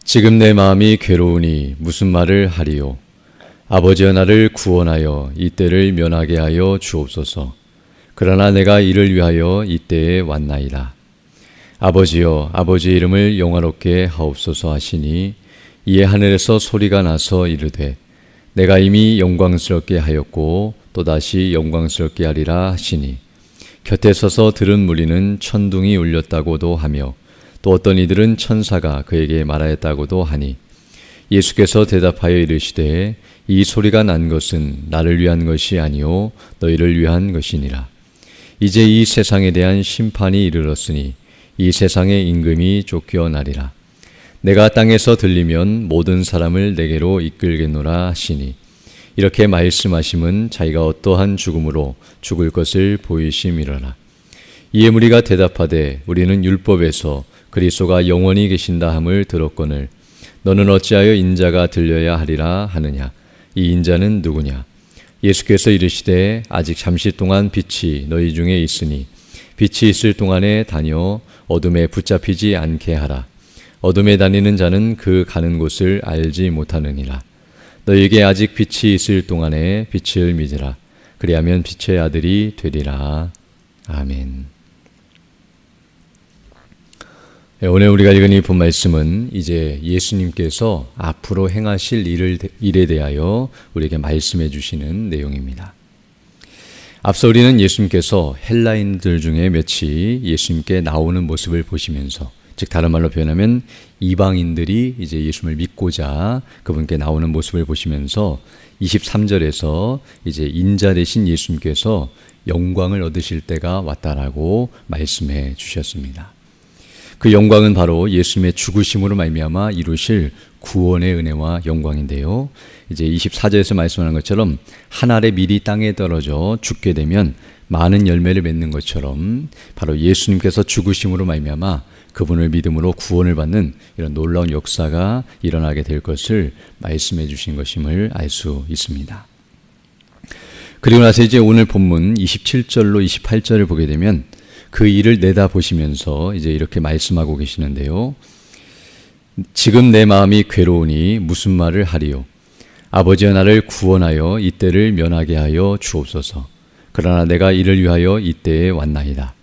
지금 내 마음이 괴로우니 무슨 말을 하리요. 아버지여 나를 구원하여 이때를 면하게 하여 주옵소서. 그러나 내가 이를 위하여 이때에 왔나이다. 아버지여 아버지의 이름을 영화롭게 하옵소서 하시니 이에 하늘에서 소리가 나서 이르되 내가 이미 영광스럽게 하였고 또다시 영광스럽게 하리라 하시니 곁에 서서 들은 무리는 천둥이 울렸다고도 하며 또 어떤 이들은 천사가 그에게 말하였다고도 하니 예수께서 대답하여 이르시되 이 소리가 난 것은 나를 위한 것이 아니요 너희를 위한 것이니라. 이제 이 세상에 대한 심판이 이르렀으니 이 세상의 임금이 쫓겨나리라. 내가 땅에서 들리면 모든 사람을 내게로 이끌겠노라 하시니 이렇게 말씀하심은 자기가 어떠한 죽음으로 죽을 것을 보이심이로라. 이에 무리가 대답하되 우리는 율법에서 그리스도가 영원히 계신다 함을 들었거늘 너는 어찌하여 인자가 들려야 하리라 하느냐. 이 인자는 누구냐. 예수께서 이르시되 아직 잠시 동안 빛이 너희 중에 있으니 빛이 있을 동안에 다녀 어둠에 붙잡히지 않게 하라. 어둠에 다니는 자는 그 가는 곳을 알지 못하느니라. 너희에게 아직 빛이 있을 동안에 빛을 믿으라. 그리하면 빛의 아들이 되리라. 아멘. 오늘 우리가 읽은 이 본 말씀은 이제 예수님께서 앞으로 행하실 일에 대하여 우리에게 말씀해 주시는 내용입니다. 앞서 우리는 예수님께서 헬라인들 중에 몇이 예수님께 나오는 모습을 보시면서, 즉 다른 말로 표현하면 이방인들이 이제 예수님을 믿고자 그분께 나오는 모습을 보시면서 23절에서 이제 인자 되신 예수님께서 영광을 얻으실 때가 왔다라고 말씀해 주셨습니다. 그 영광은 바로 예수님의 죽으심으로 말미암아 이루실 구원의 은혜와 영광인데요. 이제 24절에서 말씀하는 것처럼 한 알의 밀이 땅에 떨어져 죽게 되면 많은 열매를 맺는 것처럼 바로 예수님께서 죽으심으로 말미암아 그분을 믿음으로 구원을 받는 이런 놀라운 역사가 일어나게 될 것을 말씀해 주신 것임을 알 수 있습니다. 그리고 나서 이제 오늘 본문 27절로 28절을 보게 되면 그 일을 내다보시면서 이제 이렇게 말씀하고 계시는데요. 지금 내 마음이 괴로우니 무슨 말을 하리요. 아버지여 나를 구원하여 이때를 면하게 하여 주옵소서. 그러나 내가 이를 위하여 이때에 왔나이다.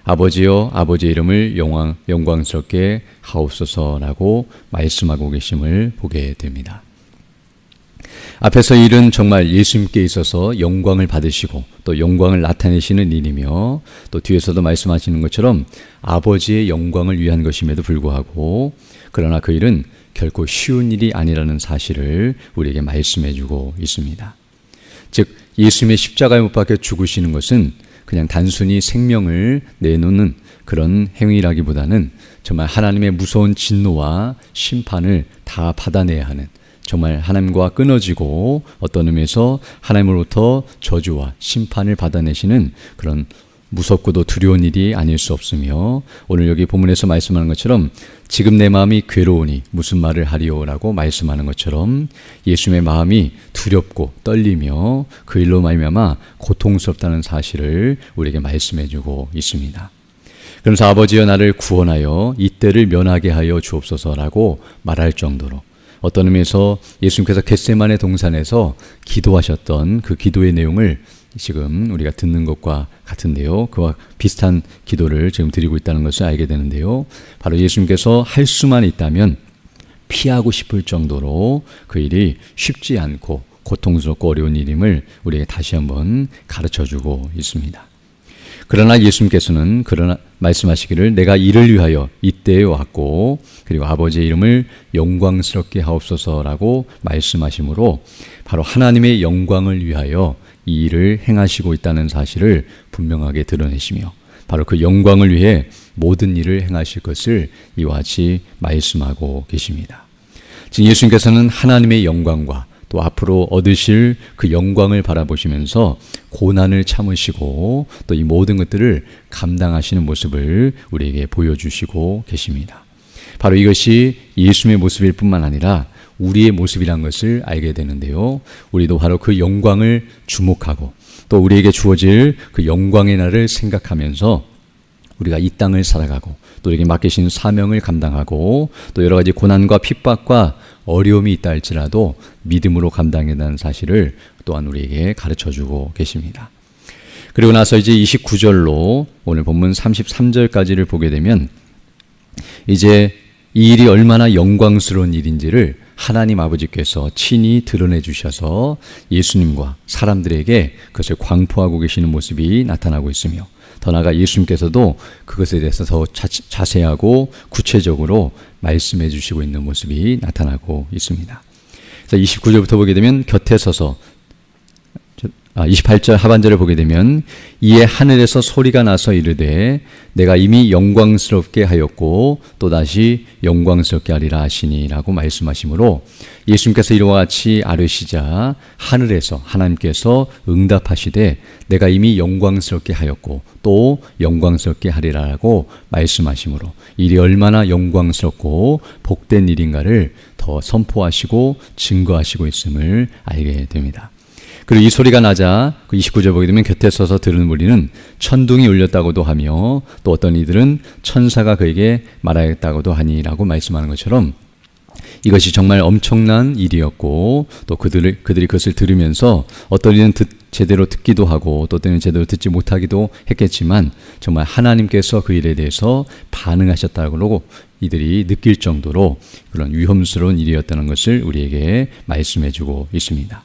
아버지여 아버지의 이름을 영광스럽게 하옵소서라고 말씀하고 계심을 보게 됩니다. 앞에서 일은 정말 예수님께 있어서 영광을 받으시고 또 영광을 나타내시는 일이며, 또 뒤에서도 말씀하시는 것처럼 아버지의 영광을 위한 것임에도 불구하고 그러나 그 일은 결코 쉬운 일이 아니라는 사실을 우리에게 말씀해 주고 있습니다. 즉 예수님의 십자가에 못 박혀 죽으시는 것은 그냥 단순히 생명을 내놓는 그런 행위라기보다는 정말 하나님의 무서운 진노와 심판을 다 받아내야 하는, 정말 하나님과 끊어지고 어떤 의미에서 하나님으로부터 저주와 심판을 받아내시는 그런 무섭고도 두려운 일이 아닐 수 없으며, 오늘 여기 본문에서 말씀하는 것처럼 지금 내 마음이 괴로우니 무슨 말을 하리오라고 말씀하는 것처럼 예수님의 마음이 두렵고 떨리며 그 일로 말미암아 고통스럽다는 사실을 우리에게 말씀해 주고 있습니다. 그러면서 아버지여 나를 구원하여 이때를 면하게 하여 주옵소서라고 말할 정도로, 어떤 의미에서 예수님께서 겟세마네 동산에서 기도하셨던 그 기도의 내용을 지금 우리가 듣는 것과 같은데요. 그와 비슷한 기도를 지금 드리고 있다는 것을 알게 되는데요. 바로 예수님께서 할 수만 있다면 피하고 싶을 정도로 그 일이 쉽지 않고 고통스럽고 어려운 일임을 우리에게 다시 한번 가르쳐주고 있습니다. 그러나 예수님께서는 말씀하시기를 내가 이를 위하여 이때에 왔고 그리고 아버지의 이름을 영광스럽게 하옵소서라고 말씀하시므로 바로 하나님의 영광을 위하여 이 일을 행하시고 있다는 사실을 분명하게 드러내시며 바로 그 영광을 위해 모든 일을 행하실 것을 이와 같이 말씀하고 계십니다. 지금 예수님께서는 하나님의 영광과 또 앞으로 얻으실 그 영광을 바라보시면서 고난을 참으시고 또 이 모든 것들을 감당하시는 모습을 우리에게 보여주시고 계십니다. 바로 이것이 예수님의 모습일 뿐만 아니라 우리의 모습이란 것을 알게 되는데요. 우리도 바로 그 영광을 주목하고 또 우리에게 주어질 그 영광의 날을 생각하면서 우리가 이 땅을 살아가고 또 우리에게 맡기신 사명을 감당하고 또 여러 가지 고난과 핍박과 어려움이 있다 할지라도 믿음으로 감당해야 한다는 사실을 또한 우리에게 가르쳐주고 계십니다. 그리고 나서 이제 29절로 오늘 본문 33절까지를 보게 되면 이제 이 일이 얼마나 영광스러운 일인지를 하나님 아버지께서 친히 드러내 주셔서 예수님과 사람들에게 그것을 광포하고 계시는 모습이 나타나고 있으며 더 나아가 예수님께서도 그것에 대해서 더 자세하고 구체적으로 말씀해 주시고 있는 모습이 나타나고 있습니다. 그래서 29절부터 보게 되면 곁에 서서 28절 하반절을 보게 되면 이에 하늘에서 소리가 나서 이르되 내가 이미 영광스럽게 하였고 또다시 영광스럽게 하리라 하시니라고 말씀하시므로 예수님께서 이와 같이 아뢰시자 하늘에서 하나님께서 응답하시되 내가 이미 영광스럽게 하였고 또 영광스럽게 하리라라고 말씀하시므로 일이 얼마나 영광스럽고 복된 일인가를 더 선포하시고 증거하시고 있음을 알게 됩니다. 그리고 이 소리가 나자 그 29절 보게 되면 곁에 서서 들은 무리는 천둥이 울렸다고도 하며 또 어떤 이들은 천사가 그에게 말하였다고도 하니라고 말씀하는 것처럼 이것이 정말 엄청난 일이었고 또 그들이 그것을 들으면서 어떤 이는 제대로 듣기도 하고 또 때는 제대로 듣지 못하기도 했겠지만 정말 하나님께서 그 일에 대해서 반응하셨다고 이들이 느낄 정도로 그런 위험스러운 일이었다는 것을 우리에게 말씀해주고 있습니다.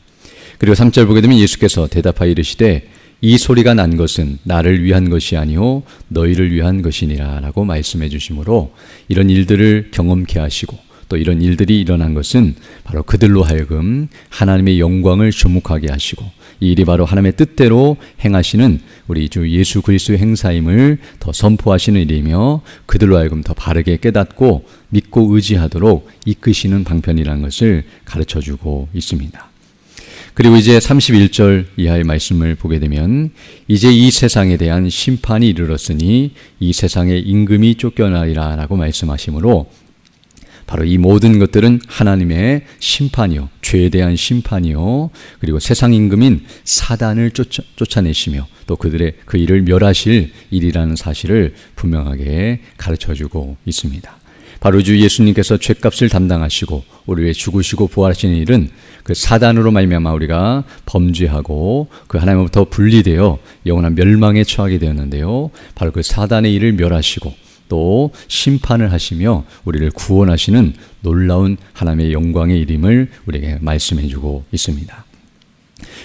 그리고 3절 보게 되면 예수께서 대답하여 이르시되 이 소리가 난 것은 나를 위한 것이 아니요 너희를 위한 것이니라 라고 말씀해 주시므로 이런 일들을 경험케 하시고 또 이런 일들이 일어난 것은 바로 그들로 하여금 하나님의 영광을 주목하게 하시고 이 일이 바로 하나님의 뜻대로 행하시는 우리 주 예수 그리스도의 행사임을 더 선포하시는 일이며 그들로 하여금 더 바르게 깨닫고 믿고 의지하도록 이끄시는 방편이라는 것을 가르쳐주고 있습니다. 그리고 이제 31절 이하의 말씀을 보게 되면 이제 이 세상에 대한 심판이 이르렀으니 이 세상의 임금이 쫓겨나리라 라고 말씀하시므로 바로 이 모든 것들은 하나님의 심판이요 죄에 대한 심판이요 그리고 세상 임금인 사단을 쫓아내시며 또 그 일을 멸하실 일이라는 사실을 분명하게 가르쳐주고 있습니다. 바로 주 예수님께서 죄값을 담당하시고 우리 위해 죽으시고 부활하시는 일은 그 사단으로 말미암아 우리가 범죄하고 그 하나님으로부터 분리되어 영원한 멸망에 처하게 되었는데요. 바로 그 사단의 일을 멸하시고 또 심판을 하시며 우리를 구원하시는 놀라운 하나님의 영광의 일임을 우리에게 말씀해 주고 있습니다.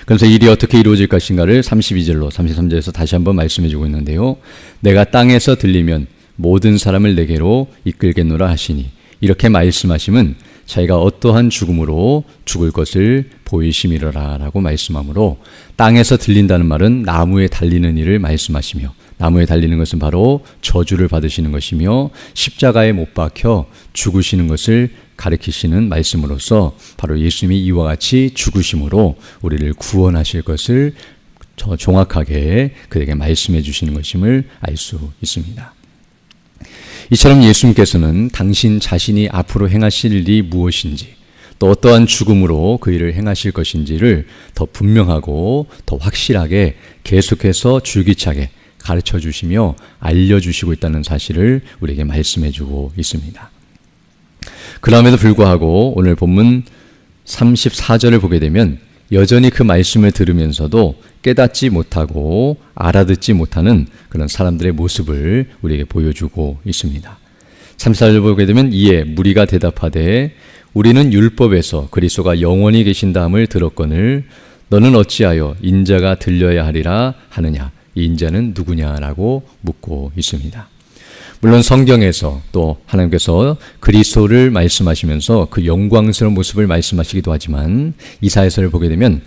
그래서 일이 어떻게 이루어질 것인가를 32절로 33절에서 다시 한번 말씀해 주고 있는데요. 내가 땅에서 들리면 모든 사람을 내게로 이끌겠노라 하시니 이렇게 말씀하심은 자기가 어떠한 죽음으로 죽을 것을 보이심이로라 라고 말씀하므로 땅에서 들린다는 말은 나무에 달리는 일을 말씀하시며 나무에 달리는 것은 바로 저주를 받으시는 것이며 십자가에 못 박혀 죽으시는 것을 가리키시는 말씀으로서 바로 예수님이 이와 같이 죽으심으로 우리를 구원하실 것을 정확하게 그에게 말씀해 주시는 것임을 알 수 있습니다. 이처럼 예수님께서는 당신 자신이 앞으로 행하실 일이 무엇인지 또 어떠한 죽음으로 그 일을 행하실 것인지를 더 분명하고 더 확실하게 계속해서 줄기차게 가르쳐 주시며 알려주시고 있다는 사실을 우리에게 말씀해 주고 있습니다. 그럼에도 불구하고 오늘 본문 34절을 보게 되면 여전히 그 말씀을 들으면서도 깨닫지 못하고 알아듣지 못하는 그런 사람들의 모습을 우리에게 보여주고 있습니다. 34절 보게 되면 이에 무리가 대답하되 우리는 율법에서 그리스도가 영원히 계신다함을 들었거늘 너는 어찌하여 인자가 들려야 하리라 하느냐 이 인자는 누구냐라고 묻고 있습니다. 물론 성경에서 또 하나님께서 그리스도를 말씀하시면서 그 영광스러운 모습을 말씀하시기도 하지만 이사야서를 보게 되면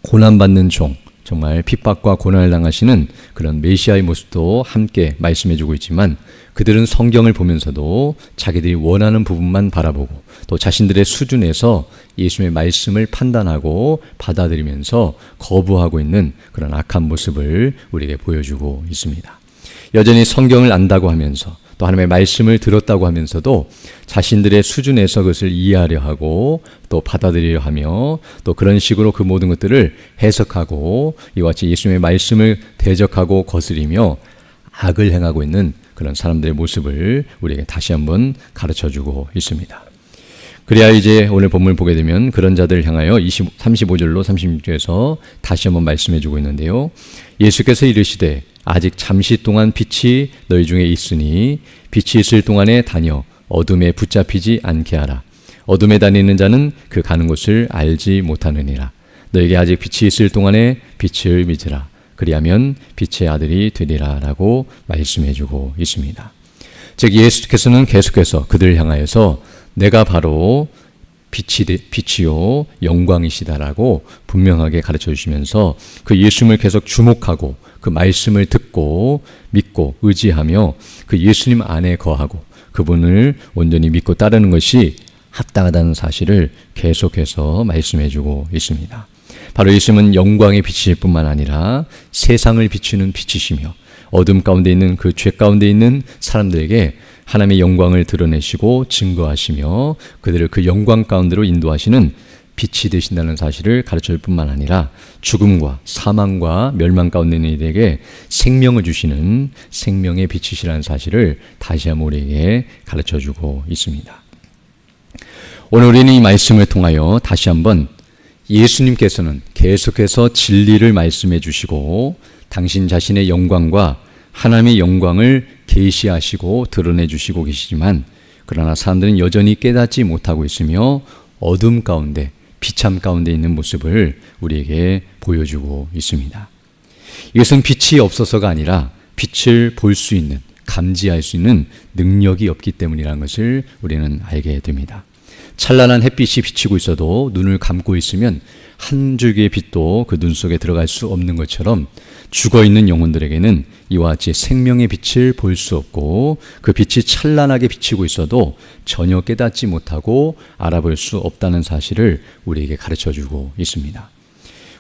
고난받는 종, 정말 핍박과 고난을 당하시는 그런 메시아의 모습도 함께 말씀해주고 있지만 그들은 성경을 보면서도 자기들이 원하는 부분만 바라보고 또 자신들의 수준에서 예수님의 말씀을 판단하고 받아들이면서 거부하고 있는 그런 악한 모습을 우리에게 보여주고 있습니다. 여전히 성경을 안다고 하면서 또 하나님의 말씀을 들었다고 하면서도 자신들의 수준에서 그것을 이해하려 하고 또 받아들이려 하며 또 그런 식으로 그 모든 것들을 해석하고 이와 같이 예수님의 말씀을 대적하고 거스리며 악을 행하고 있는 그런 사람들의 모습을 우리에게 다시 한번 가르쳐주고 있습니다. 그래야 이제 오늘 본문을 보게 되면 그런 자들을 향하여 35절로 36절에서 다시 한번 말씀해주고 있는데요. 예수께서 이르시되 아직 잠시 동안 빛이 너희 중에 있으니 빛이 있을 동안에 다녀 어둠에 붙잡히지 않게 하라. 어둠에 다니는 자는 그 가는 곳을 알지 못하느니라. 너에게 아직 빛이 있을 동안에 빛을 믿으라. 그리하면 빛의 아들이 되리라 라고 말씀해주고 있습니다. 즉 예수께서는 계속해서 그들을 향하여서 내가 바로 빛이요 영광이시다라고 분명하게 가르쳐 주시면서 그 예수님을 계속 주목하고 그 말씀을 듣고 믿고 의지하며 그 예수님 안에 거하고 그분을 온전히 믿고 따르는 것이 합당하다는 사실을 계속해서 말씀해 주고 있습니다. 바로 예수님은 영광의 빛이실 뿐만 아니라 세상을 비추는 빛이시며 어둠 가운데 있는 그 죄 가운데 있는 사람들에게 하나님의 영광을 드러내시고 증거하시며 그들을 그 영광 가운데로 인도하시는 빛이 되신다는 사실을 가르쳐줄 뿐만 아니라 죽음과 사망과 멸망 가운데 있는 이들에게 생명을 주시는 생명의 빛이시라는 사실을 다시 한번 우리에게 가르쳐주고 있습니다. 오늘 우리는 이 말씀을 통하여 다시 한번 예수님께서는 계속해서 진리를 말씀해 주시고 당신 자신의 영광과 하나님의 영광을 계시하시고 드러내 주시고 계시지만 그러나 사람들은 여전히 깨닫지 못하고 있으며 어둠 가운데 비참 가운데 있는 모습을 우리에게 보여주고 있습니다. 이것은 빛이 없어서가 아니라 빛을 볼 수 있는 감지할 수 있는 능력이 없기 때문이라는 것을 우리는 알게 됩니다. 찬란한 햇빛이 비치고 있어도 눈을 감고 있으면 한 줄기의 빛도 그 눈 속에 들어갈 수 없는 것처럼 죽어있는 영혼들에게는 이와 같이 생명의 빛을 볼 수 없고 그 빛이 찬란하게 비치고 있어도 전혀 깨닫지 못하고 알아볼 수 없다는 사실을 우리에게 가르쳐주고 있습니다.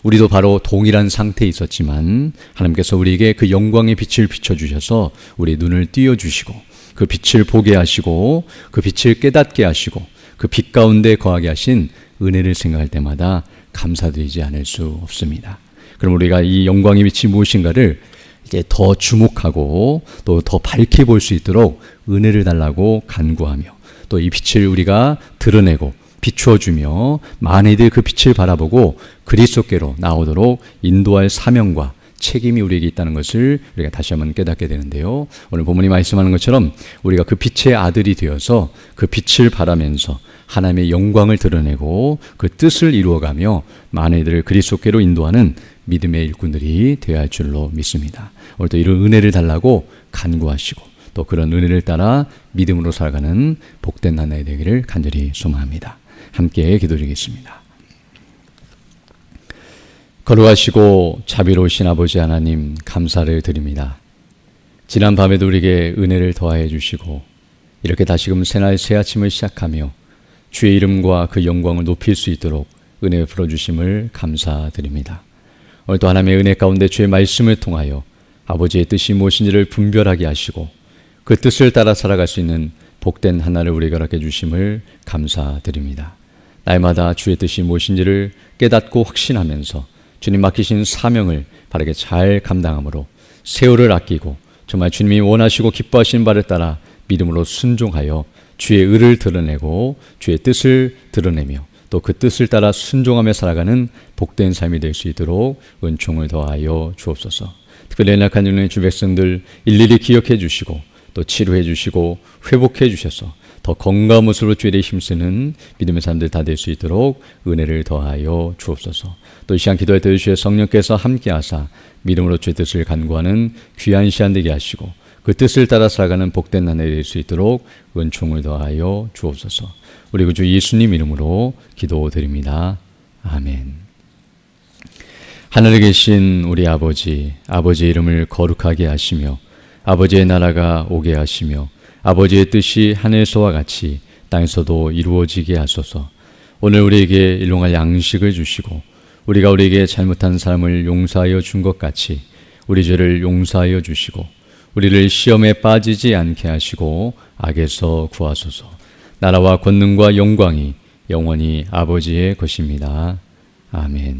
우리도 바로 동일한 상태에 있었지만 하나님께서 우리에게 그 영광의 빛을 비춰주셔서 우리 눈을 띄워주시고 그 빛을 보게 하시고 그 빛을 깨닫게 하시고 그 빛 가운데 거하게 하신 은혜를 생각할 때마다 감사드리지 않을 수 없습니다. 그럼 우리가 이 영광의 빛이 무엇인가를 이제 더 주목하고 또 더 밝게 볼 수 있도록 은혜를 달라고 간구하며 또 이 빛을 우리가 드러내고 비추어주며 많은 이들이 그 빛을 바라보고 그리스도께로 나오도록 인도할 사명과 책임이 우리에게 있다는 것을 우리가 다시 한번 깨닫게 되는데요. 오늘 본문이 말씀하는 것처럼 우리가 그 빛의 아들이 되어서 그 빛을 바라면서 하나님의 영광을 드러내고 그 뜻을 이루어가며 많은 이들을 그리스도께로 인도하는 믿음의 일꾼들이 되어야 할 줄로 믿습니다. 오늘도 이런 은혜를 달라고 간구하시고 또 그런 은혜를 따라 믿음으로 살아가는 복된 한 해 되기를 간절히 소망합니다. 함께 기도드리겠습니다. 거룩하시고 자비로우신 아버지 하나님 감사를 드립니다. 지난 밤에도 우리에게 은혜를 더하여 주시고 이렇게 다시금 새날 새 아침을 시작하며 주의 이름과 그 영광을 높일 수 있도록 은혜 풀어주심을 감사드립니다. 오늘도 하나님의 은혜 가운데 주의 말씀을 통하여 아버지의 뜻이 무엇인지를 분별하게 하시고 그 뜻을 따라 살아갈 수 있는 복된 하나를 우리에게 허락해 주심을 감사드립니다. 날마다 주의 뜻이 무엇인지를 깨닫고 확신하면서 주님 맡기신 사명을 바르게 잘 감당함으로 세월을 아끼고 정말 주님이 원하시고 기뻐하시는 바를 따라 믿음으로 순종하여 주의 의를 드러내고 주의 뜻을 드러내며 또 그 뜻을 따라 순종하며 살아가는 복된 삶이 될 수 있도록 은총을 더하여 주옵소서. 특별히 연약한 주 백성들 일일이 기억해 주시고 또 치료해 주시고 회복해 주셔서 더 건강한 모습으로 주의 일에 힘쓰는 믿음의 사람들 다 될 수 있도록 은혜를 더하여 주옵소서. 또 이 시간 기도할 때 주의 성령께서 함께하사 믿음으로 주의 뜻을 간구하는 귀한 시간 되게 하시고 그 뜻을 따라 살아가는 복된 한 해 될 수 있도록 은총을 더하여 주옵소서. 우리 구주 예수님 이름으로 기도드립니다. 아멘. 하늘에 계신 우리 아버지, 아버지의 이름을 거룩하게 하시며 아버지의 나라가 오게 하시며 아버지의 뜻이 하늘에서와 같이 땅에서도 이루어지게 하소서. 오늘 우리에게 일용할 양식을 주시고 우리가 우리에게 잘못한 사람을 용서하여 준 것 같이 우리 죄를 용서하여 주시고 우리를 시험에 빠지지 않게 하시고 악에서 구하소서. 나라와 권능과 영광이 영원히 아버지의 것입니다. 아멘.